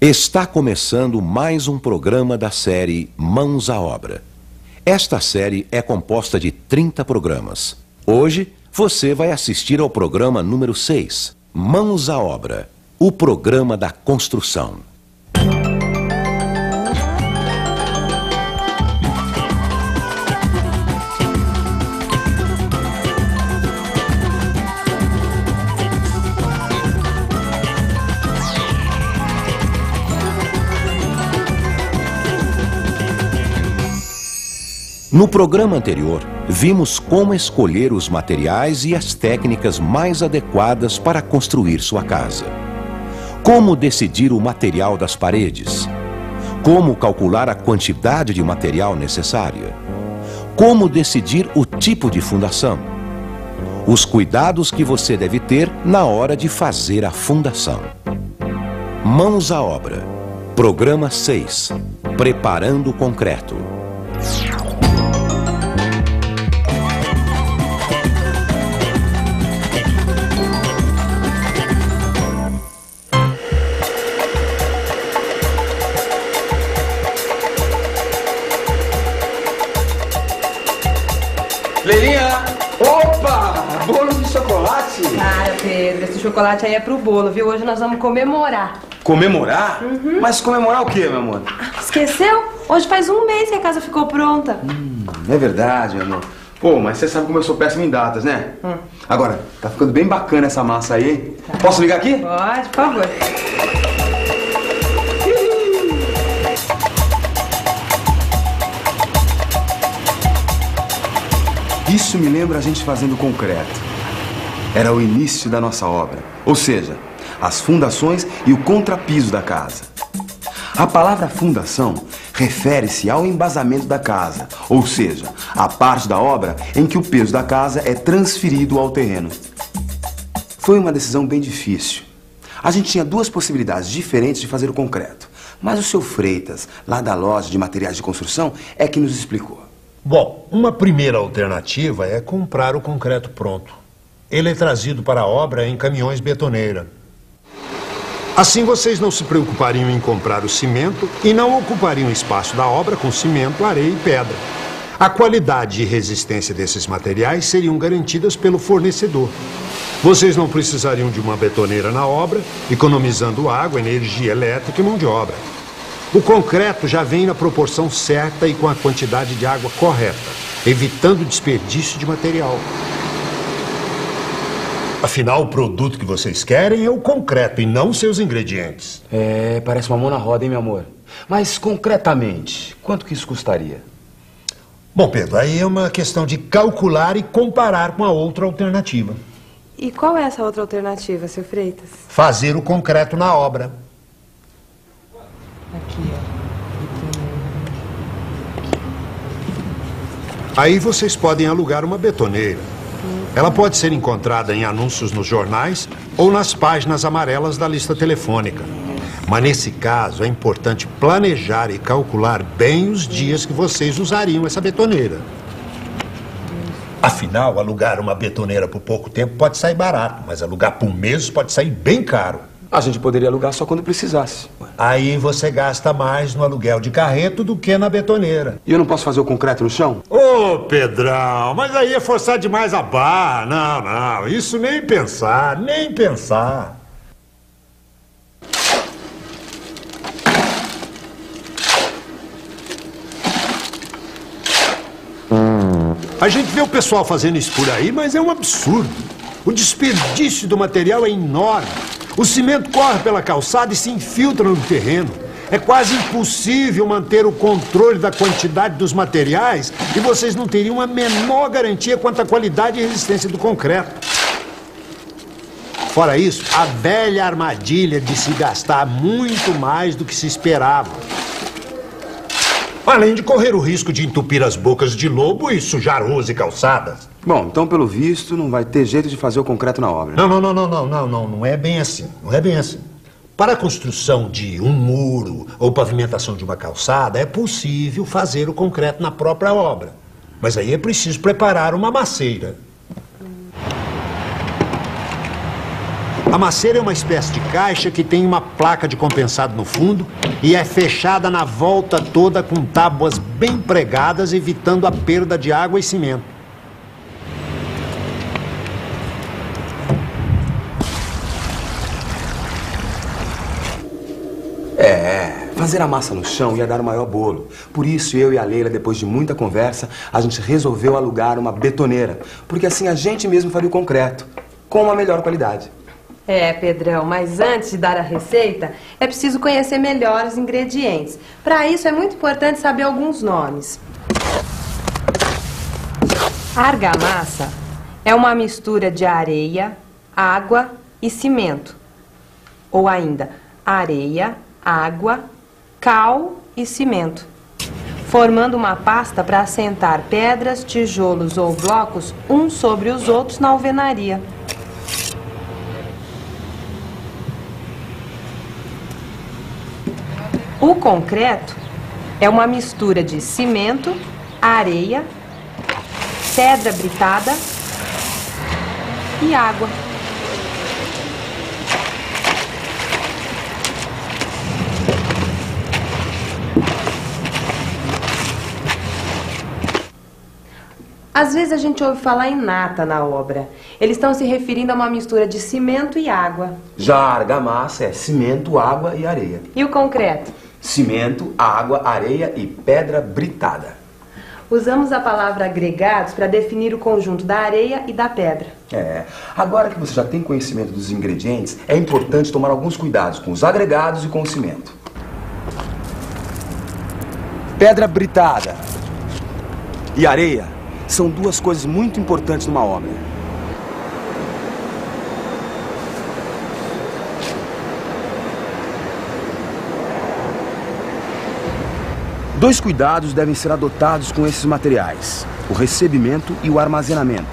Está começando mais um programa da série Mãos à Obra. Esta série é composta de 30 programas. Hoje, você vai assistir ao programa número 6, Mãos à Obra, o programa da construção. No programa anterior, vimos como escolher os materiais e as técnicas mais adequadas para construir sua casa. Como decidir o material das paredes. Como calcular a quantidade de material necessária. Como decidir o tipo de fundação. Os cuidados que você deve ter na hora de fazer a fundação. Mãos à obra. Programa 6. Preparando o concreto. Leilinha! Opa! Bolo de chocolate! Cara, Pedro, esse chocolate aí é pro bolo, viu? Hoje nós vamos comemorar. Comemorar? Mas comemorar o quê, meu amor? Esqueceu? Hoje faz um mês que a casa ficou pronta. É verdade, meu amor. Pô, mas você sabe como eu sou péssimo em datas, né? Agora, tá ficando bem bacana essa massa aí, hein? Tá. Posso ligar aqui? Pode, por favor. Isso me lembra a gente fazendo concreto. Era o início da nossa obra. Ou seja, as fundações e o contrapiso da casa. A palavra fundação refere-se ao embasamento da casa, ou seja, a parte da obra em que o peso da casa é transferido ao terreno. Foi uma decisão bem difícil. A gente tinha duas possibilidades diferentes de fazer o concreto, mas o seu Freitas, lá da loja de materiais de construção, é que nos explicou. Bom, uma primeira alternativa é comprar o concreto pronto. Ele é trazido para a obra em caminhões betoneira. Assim vocês não se preocupariam em comprar o cimento e não ocupariam espaço da obra com cimento, areia e pedra. A qualidade e resistência desses materiais seriam garantidas pelo fornecedor. Vocês não precisariam de uma betoneira na obra, economizando água, energia elétrica e mão de obra. O concreto já vem na proporção certa e com a quantidade de água correta, evitando desperdício de material. Afinal, o produto que vocês querem é o concreto e não seus ingredientes. É, parece uma mão na roda, hein, meu amor? Mas, concretamente, quanto que isso custaria? Bom, Pedro, aí é uma questão de calcular e comparar com a outra alternativa. E qual é essa outra alternativa, seu Freitas? Fazer o concreto na obra. Aqui, ó. Aí vocês podem alugar uma betoneira. Ela pode ser encontrada em anúncios nos jornais ou nas páginas amarelas da lista telefônica. Mas nesse caso é importante planejar e calcular bem os dias que vocês usariam essa betoneira. Afinal, alugar uma betoneira por pouco tempo pode sair barato, mas alugar por meses pode sair bem caro. A gente poderia alugar só quando precisasse. Aí você gasta mais no aluguel de carreto do que na betoneira. E eu não posso fazer o concreto no chão? Ô, Pedrão, mas aí é forçar demais a barra. Não, isso nem pensar, nem pensar. A gente vê o pessoal fazendo isso por aí, mas é um absurdo. O desperdício do material é enorme. O cimento corre pela calçada e se infiltra no terreno. É quase impossível manter o controle da quantidade dos materiais e vocês não teriam a menor garantia quanto à qualidade e resistência do concreto. Fora isso, a velha armadilha de se gastar muito mais do que se esperava. Além de correr o risco de entupir as bocas de lobo e sujar ruas e calçadas. Bom, então pelo visto não vai ter jeito de fazer o concreto na obra. Não é bem assim, não é bem assim. Para a construção de um muro ou pavimentação de uma calçada, é possível fazer o concreto na própria obra. Mas aí é preciso preparar uma macieira. A maceira é uma espécie de caixa que tem uma placa de compensado no fundo e é fechada na volta toda com tábuas bem pregadas, evitando a perda de água e cimento. Fazer a massa no chão ia dar o maior bolo. Por isso, eu e a Leila, depois de muita conversa, a gente resolveu alugar uma betoneira. Porque assim a gente mesmo faria o concreto, com uma melhor qualidade. É, Pedrão, mas antes de dar a receita, é preciso conhecer melhor os ingredientes. Para isso, é muito importante saber alguns nomes. A argamassa é uma mistura de areia, água e cimento. Ou ainda, areia, água, cal e cimento, formando uma pasta para assentar pedras, tijolos ou blocos uns sobre os outros na alvenaria. O concreto é uma mistura de cimento, areia, pedra britada e água. Às vezes a gente ouve falar em nata na obra. Eles estão se referindo a uma mistura de cimento e água. Já a argamassa é cimento, água e areia. E o concreto? Cimento, água, areia e pedra britada. Usamos a palavra agregados para definir o conjunto da areia e da pedra. Agora que você já tem conhecimento dos ingredientes, é importante tomar alguns cuidados com os agregados e com o cimento. Pedra britada e areia são duas coisas muito importantes numa obra. Dois cuidados devem ser adotados com esses materiais: o recebimento e o armazenamento.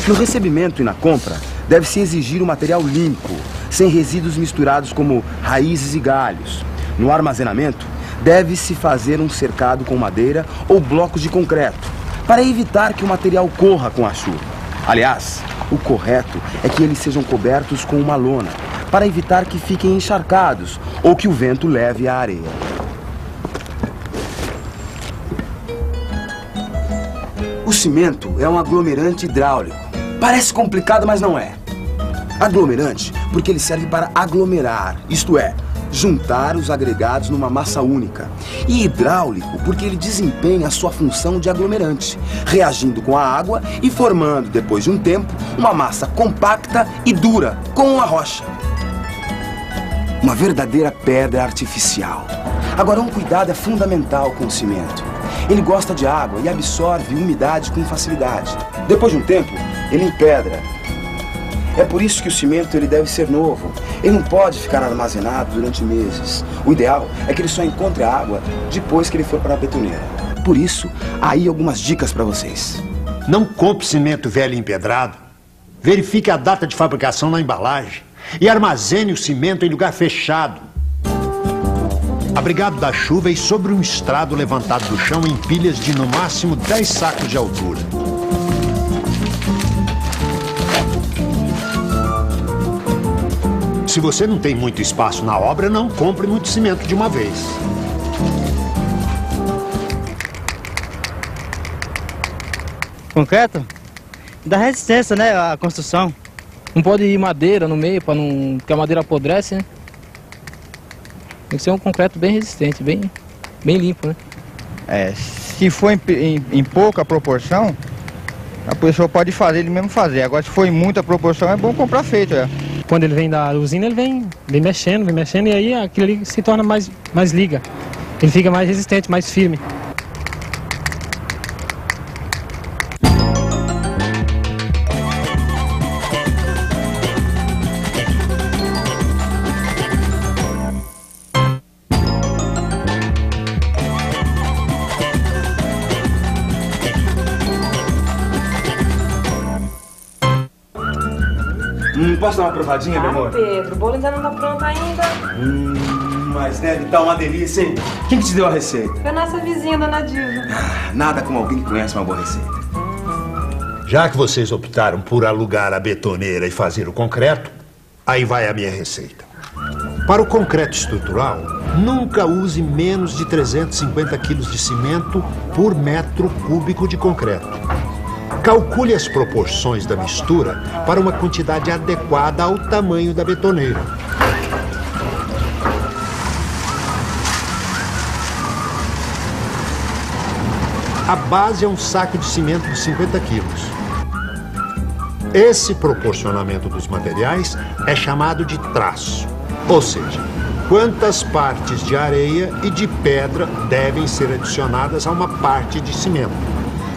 No recebimento e na compra, deve-se exigir um material limpo, sem resíduos misturados como raízes e galhos. No armazenamento, deve-se fazer um cercado com madeira ou blocos de concreto, para evitar que o material corra com a chuva. Aliás, o correto é que eles sejam cobertos com uma lona, para evitar que fiquem encharcados ou que o vento leve a areia. O cimento é um aglomerante hidráulico. Parece complicado, mas não é. Aglomerante porque ele serve para aglomerar, isto é, juntar os agregados numa massa única. E hidráulico porque ele desempenha a sua função de aglomerante, reagindo com a água e formando, depois de um tempo, uma massa compacta e dura, como uma rocha. Uma verdadeira pedra artificial. Agora, um cuidado é fundamental com o cimento. Ele gosta de água e absorve umidade com facilidade. Depois de um tempo, ele empedra. É por isso que o cimento ele deve ser novo. Ele não pode ficar armazenado durante meses. O ideal é que ele só encontre a água depois que ele for para a betoneira. Por isso, aí algumas dicas para vocês. Não compre cimento velho e empedrado. Verifique a data de fabricação na embalagem. E armazene o cimento em lugar fechado, abrigado da chuva e sobre um estrado levantado do chão em pilhas de no máximo 10 sacos de altura. Se você não tem muito espaço na obra, não compre muito cimento de uma vez. Concreto dá resistência, né, à construção. Não pode ir madeira no meio, para não, porque a madeira apodrece, né? Tem que ser um concreto bem resistente, bem limpo, né? Se for em pouca proporção, a pessoa pode fazer, ele mesmo fazer. Agora, se for em muita proporção, é bom comprar feito, Quando ele vem da usina, ele vem mexendo, e aí aquilo ali se torna mais liga. Ele fica mais resistente, mais firme. Posso dar uma provadinha, meu amor? Pedro, o bolo ainda não tá pronto ainda. Mas deve estar uma delícia, hein? Quem que te deu a receita? Foi a nossa vizinha, dona Diva. Nada como alguém que conhece uma boa receita. Já que vocês optaram por alugar a betoneira e fazer o concreto, aí vai a minha receita. Para o concreto estrutural, nunca use menos de 350 quilos de cimento por metro cúbico de concreto. Calcule as proporções da mistura para uma quantidade adequada ao tamanho da betoneira. A base é um saco de cimento de 50 quilos. Esse proporcionamento dos materiais é chamado de traço, ou seja, quantas partes de areia e de pedra devem ser adicionadas a uma parte de cimento.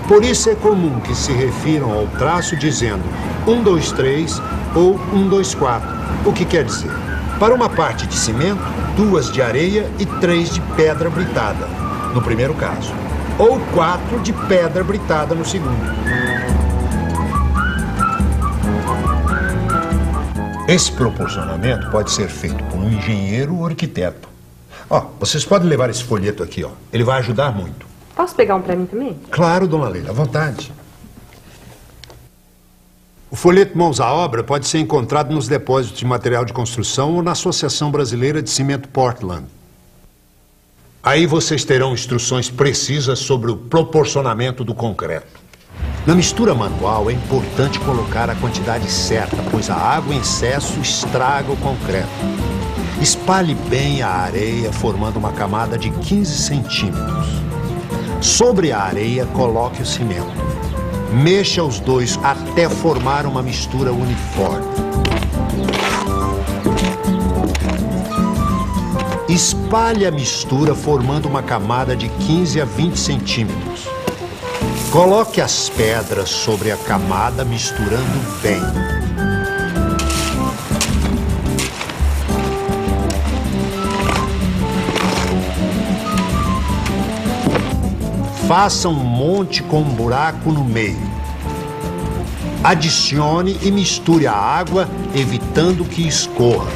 Por isso é comum que se refiram ao traço dizendo 1, 2, 3 ou 1, 2, 4, o que quer dizer, para uma parte de cimento, 2 de areia e 3 de pedra britada, no primeiro caso, ou 4 de pedra britada no segundo. Esse proporcionamento pode ser feito por um engenheiro ou arquiteto. Vocês podem levar esse folheto aqui, ele vai ajudar muito. Posso pegar um para mim também? Claro, dona Leila, à vontade. O folheto Mãos à Obra pode ser encontrado nos depósitos de material de construção ou na Associação Brasileira de Cimento Portland. Aí vocês terão instruções precisas sobre o proporcionamento do concreto. Na mistura manual é importante colocar a quantidade certa, pois a água em excesso estraga o concreto. Espalhe bem a areia, formando uma camada de 15 centímetros. Sobre a areia, coloque o cimento. Mexa os dois até formar uma mistura uniforme. Espalhe a mistura formando uma camada de 15 a 20 centímetros. Coloque as pedras sobre a camada, misturando bem. Faça um monte com um buraco no meio. Adicione e misture a água, evitando que escorra.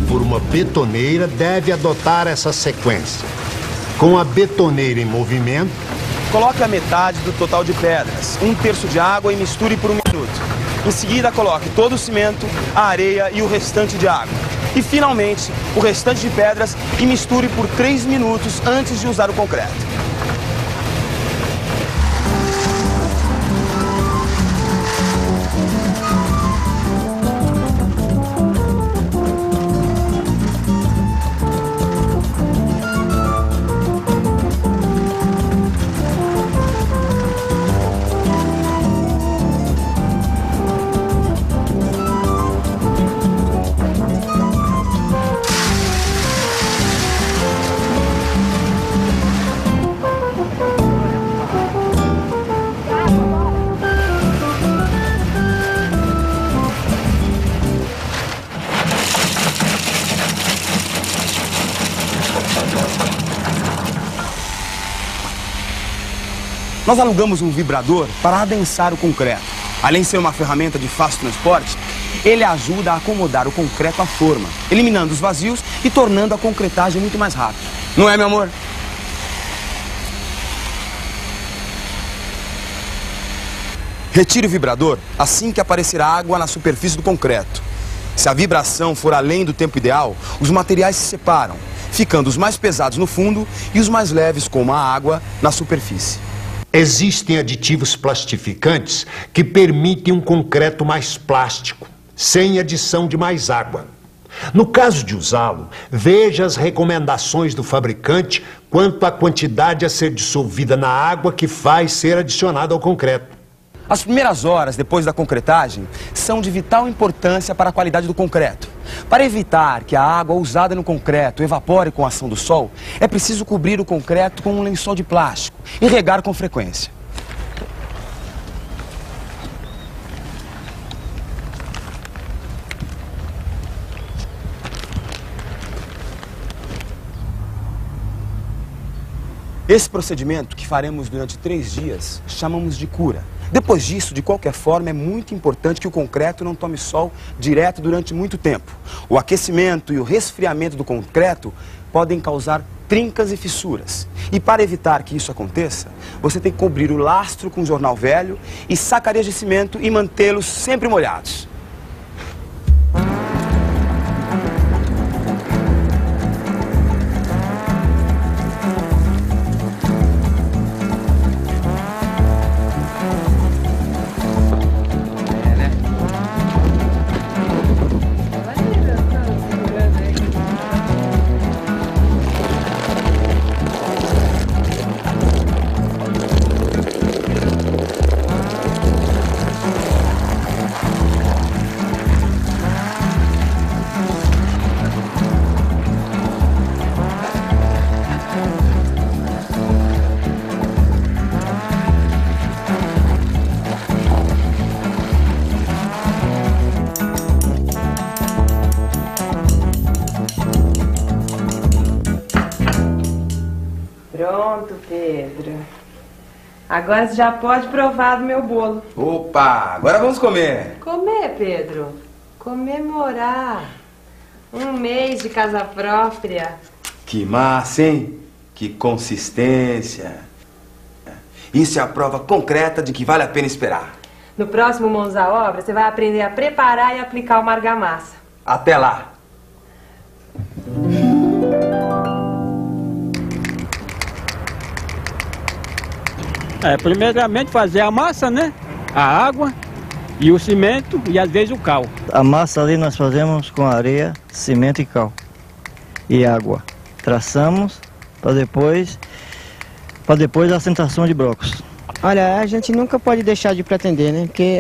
Por uma betoneira deve adotar essa sequência. Com a betoneira em movimento, coloque a metade do total de pedras, 1/3 de água e misture por 1 minuto. Em seguida, coloque todo o cimento, a areia e o restante de água. E, finalmente, o restante de pedras e misture por 3 minutos antes de usar o concreto. Nós alugamos um vibrador para adensar o concreto. Além de ser uma ferramenta de fácil transporte, ele ajuda a acomodar o concreto à forma, eliminando os vazios e tornando a concretagem muito mais rápida. Não é, meu amor? Retire o vibrador assim que aparecer água na superfície do concreto. Se a vibração for além do tempo ideal, os materiais se separam, ficando os mais pesados no fundo e os mais leves, como a água, na superfície. Existem aditivos plastificantes que permitem um concreto mais plástico, sem adição de mais água. No caso de usá-lo, veja as recomendações do fabricante quanto à quantidade a ser dissolvida na água que vai ser adicionada ao concreto. As primeiras horas depois da concretagem são de vital importância para a qualidade do concreto. Para evitar que a água usada no concreto evapore com a ação do sol, é preciso cobrir o concreto com um lençol de plástico e regar com frequência. Esse procedimento, que faremos durante 3 dias, chamamos de cura. Depois disso, de qualquer forma, é muito importante que o concreto não tome sol direto durante muito tempo. O aquecimento e o resfriamento do concreto podem causar trincas e fissuras. E para evitar que isso aconteça, você tem que cobrir o lastro com jornal velho e sacarias de cimento e mantê-los sempre molhados. Pronto, Pedro. Agora você já pode provar do meu bolo. Opa, agora vamos comer. Comer, Pedro. Comemorar. 1 mês de casa própria. Que massa, hein? Que consistência. Isso é a prova concreta de que vale a pena esperar. No próximo Mãos à Obra, você vai aprender a preparar e aplicar uma argamassa. Até lá. Primeiramente fazer a massa, né? A água e o cimento e às vezes o cal. A massa ali nós fazemos com areia, cimento e cal. E água. Traçamos para depois a assentação de blocos. Olha, a gente nunca pode deixar de pretender, né? Porque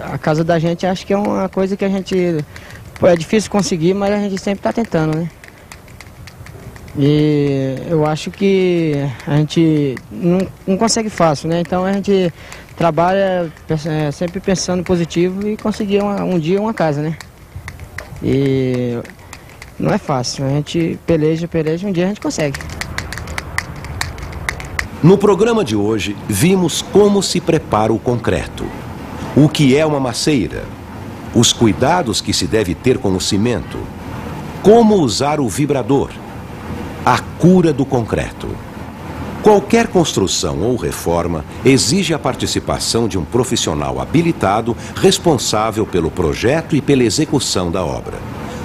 a casa da gente acho que é uma coisa que a gente... É difícil conseguir, mas a gente sempre está tentando, né? E eu acho que a gente não consegue fácil, né? Então a gente trabalha sempre pensando positivo e conseguir um dia uma casa, né? E não é fácil, a gente peleja, um dia a gente consegue. No programa de hoje, vimos como se prepara o concreto, o que é uma maceira, os cuidados que se deve ter com o cimento, como usar o vibrador, a cura do concreto. Qualquer construção ou reforma exige a participação de um profissional habilitado responsável pelo projeto e pela execução da obra.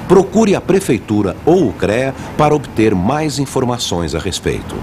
Procure a Prefeitura ou o CREA para obter mais informações a respeito.